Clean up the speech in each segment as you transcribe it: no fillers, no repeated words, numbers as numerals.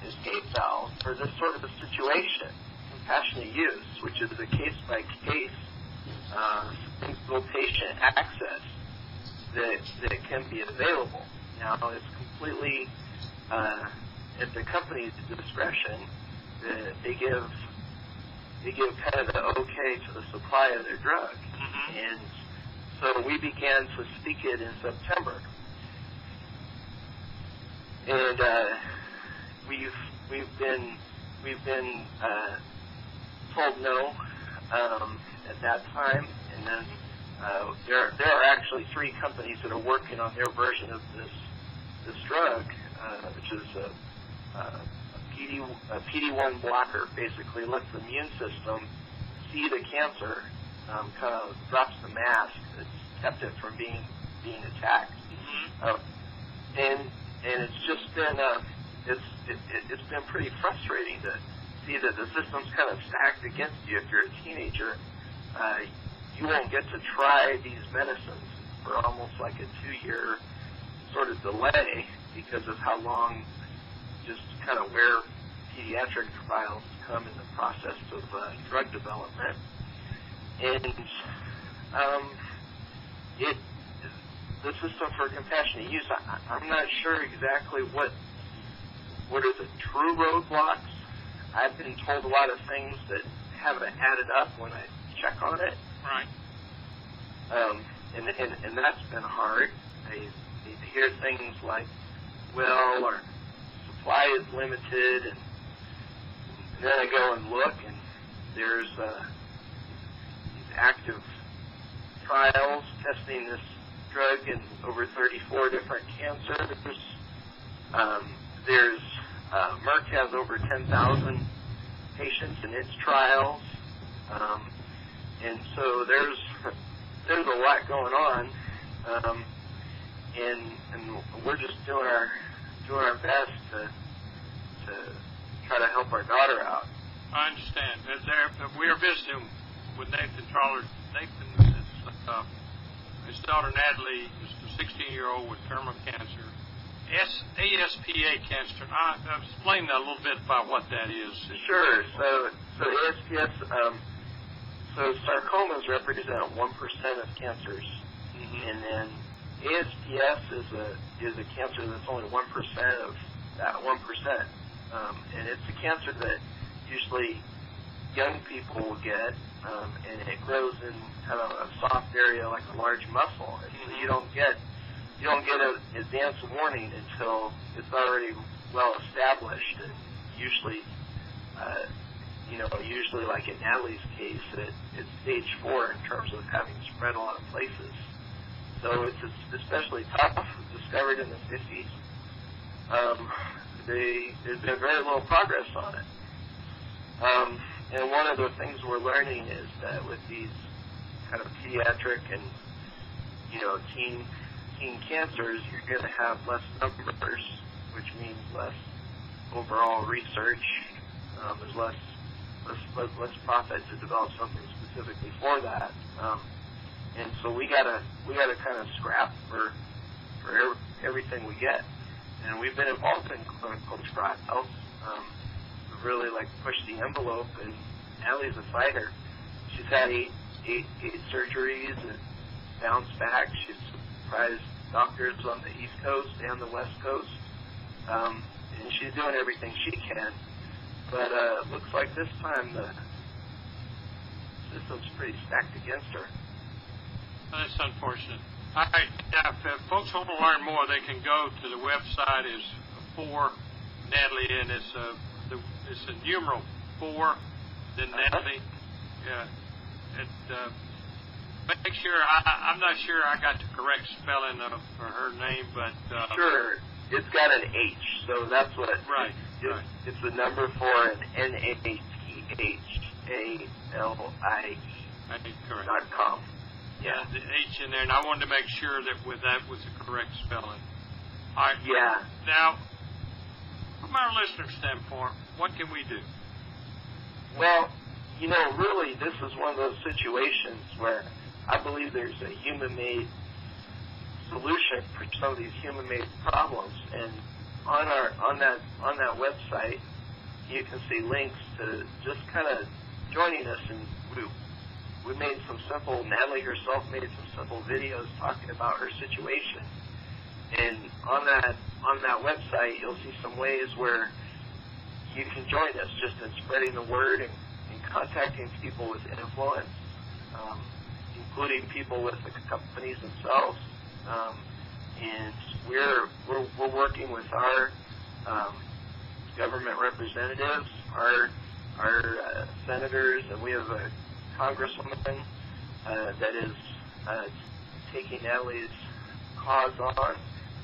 escape valve for this sort of a situation, compassionate use, which is a case-by-case single patient access that can be available. Now, it's completely at the company's discretion. They give kind of the okay to the supply of their drug, and so we began to speak it in September, and we've been told no at that time, and then there are actually 3 companies that are working on their version of this drug, which is a PD-1 blocker. Basically lets the immune system see the cancer, kind of drops the mask that's kept it from being attacked. And it's just been it's been pretty frustrating to see that the system's kind of stacked against you. If you're a teenager, you won't get to try these medicines for almost like a 2-year sort of delay because of how long, just kind of where pediatric trials come in the process of drug development. And the system for compassionate use, I'm not sure exactly what are the true roadblocks. I've been told a lot of things that haven't added up when I check on it. Right. And that's been hard. I hear things like, well, our supply is limited, and then I go and look, and there's these active trials testing this drug in over 34 different cancers. Merck has over 10,000 patients in its trials, and so there's a lot going on, and we're just doing our best to try to help our daughter out. I understand. We are visiting with Nathan Traller. Nathan, his daughter Nathalie is a 16-year-old with terminal cancer. ASPA cancer. Explain that a little bit about what that is. Sure. So ASPS, so sarcomas represent 1% of cancers, and then ASPS is a cancer that's only 1% of that 1%, and it's a cancer that usually young people will get, and it grows in kind of a soft area like a large muscle, and so you don't get an advance warning until it's already well established, and usually like in Nathalie's case, it's stage 4 in terms of having spread a lot of places. So it's especially tough. Discovered in the 50s. There's been very little progress on it. And one of the things we're learning is that with these kind of pediatric and teen cancers, you're going to have less numbers, which means less overall research. There's less profit to develop something specifically for that. And so we gotta kind of scrap for everything we get. And we've been involved in clinical trials. We've really pushed the envelope. And Allie's a fighter. She's had eight surgeries and bounced back. She's surprised doctors on the East Coast and the West Coast. And she's doing everything she can. But it looks like this time the system's pretty stacked against her. That's unfortunate. All right, now, if folks want to learn more, they can go to the website is for Nathalie, and it's a numeral 4, then Nathalie. Yeah. Make sure I'm not sure I got the correct spelling of her name, but sure, it's got an H, so that's what. Right. It's the number 4 and NATHALIE.com. Yeah, the H in there, and I wanted to make sure that that was the correct spelling. All right. Yeah. Now, from our listener standpoint, what can we do? Well, really, this is one of those situations where I believe there's a human-made solution for some of these human-made problems, and on that website, you can see links to just kind of joining us, and we made some simple. Nathalie herself made some simple videos talking about her situation, and on that website, you'll see some ways where you can join us just in spreading the word and contacting people with influence, including people with the companies themselves. And we're working with our government representatives, our senators, and we have a congresswoman that is taking Nathalie's cause on,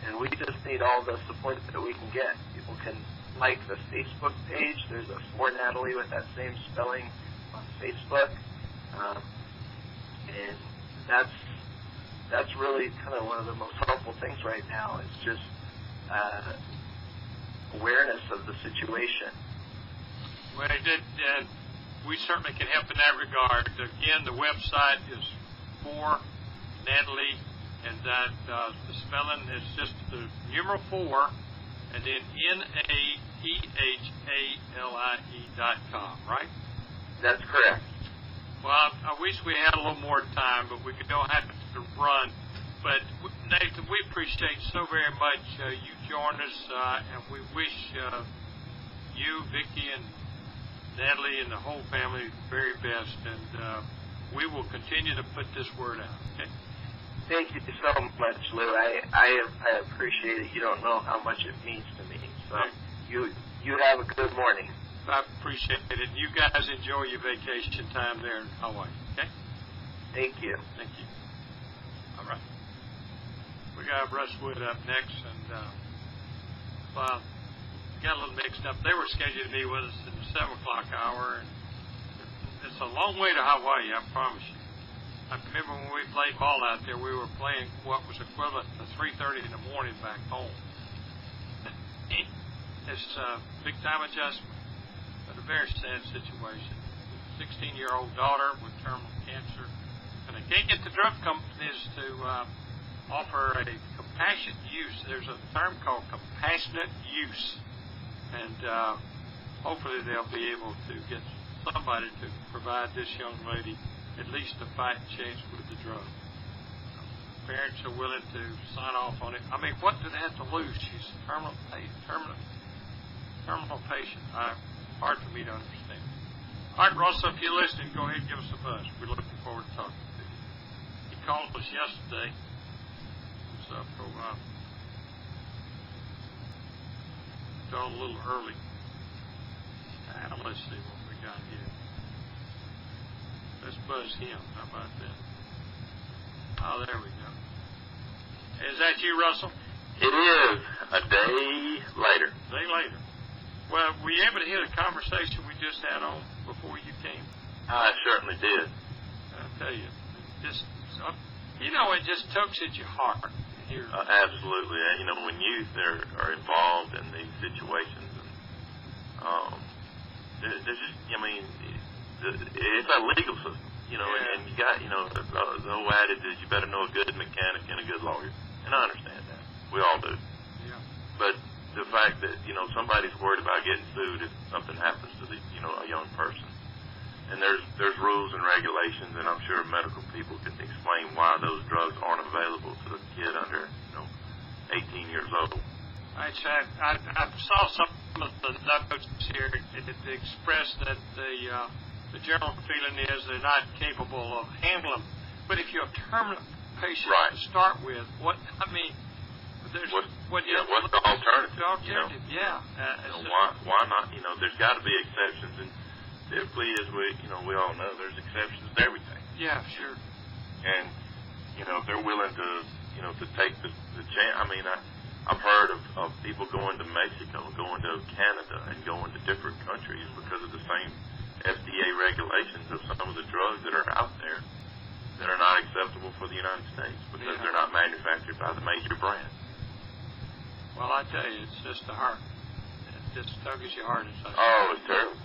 and we just need all the support that we can get. People can like the Facebook page. There's a For Nathalie with that same spelling on Facebook, and that's really kind of one of the most helpful things right now. It's just awareness of the situation. Well, we certainly can help in that regard. Again, the website is For Nathalie, and that the spelling is just the numeral 4, and then NATHALIE.com, right? That's correct. Well, I wish we had a little more time, but we don't have to run. But Nathan, we appreciate so very much you join us, and we wish you, Vicki, and Nathalie, and the whole family the very best. And we will continue to put this word out. Okay? Thank you so much, Lou. I appreciate it. You don't know how much it means to me. So you have a good morning. I appreciate it. You guys enjoy your vacation time there in Hawaii. Okay? Thank you. Thank you. All right. We got Russ Wood up next, and well, got a little mixed up. They were scheduled to be with us in the 7 o'clock hour, and it's a long way to Hawaii, I promise you. I remember when we played ball out there, we were playing what was equivalent to 3:30 in the morning back home. It's a big-time adjustment, but a very sad situation. 16-year-old daughter with terminal cancer, and they can't get the drug companies to offer a compassionate use. There's a term called compassionate use, and hopefully they'll be able to get somebody to provide this young lady at least a fighting chance with the drug. Parents are willing to sign off on it. I mean, what do they have to lose? She's a terminal patient. Hard for me to understand. All right, Russell, if you're listening, go ahead and give us a buzz. We're looking forward to talking to you. He called us yesterday. So a little early. Let's see what we got here. Let's buzz him. How about that? Oh, there we go. Is that you, Russell? It is. A day later. Well, were you able to hear the conversation we just had on before you came? I certainly did. I'll tell you, it just tugs at your heart. Absolutely. When youth are involved in these situations, and there's just, it's a legal system, and you got, the old adage is you better know a good mechanic and a good lawyer, and I understand that. We all do. Yeah. But the fact that, somebody's worried about getting sued if something happens to a young person. And there's rules and regulations, and I'm sure medical people can explain why those drugs aren't available to the kid under, 18 years old. I saw some of the notes here that expressed that the general feeling is they're not capable of handling. But if you're a terminal patient to start with, what's the alternative? Yeah. Why not? There's got to be exceptions, and typically, as we all know, there's exceptions to everything. Yeah, sure. And if they're willing to to take the chance. I've heard of people going to Mexico, going to Canada, and going to different countries because of the same FDA regulations of some of the drugs that are out there that are not acceptable for the United States because they're not manufactured by the major brands. Well, I tell you, it's just a heart. It just tugs your heart inside. Oh, it's terrible.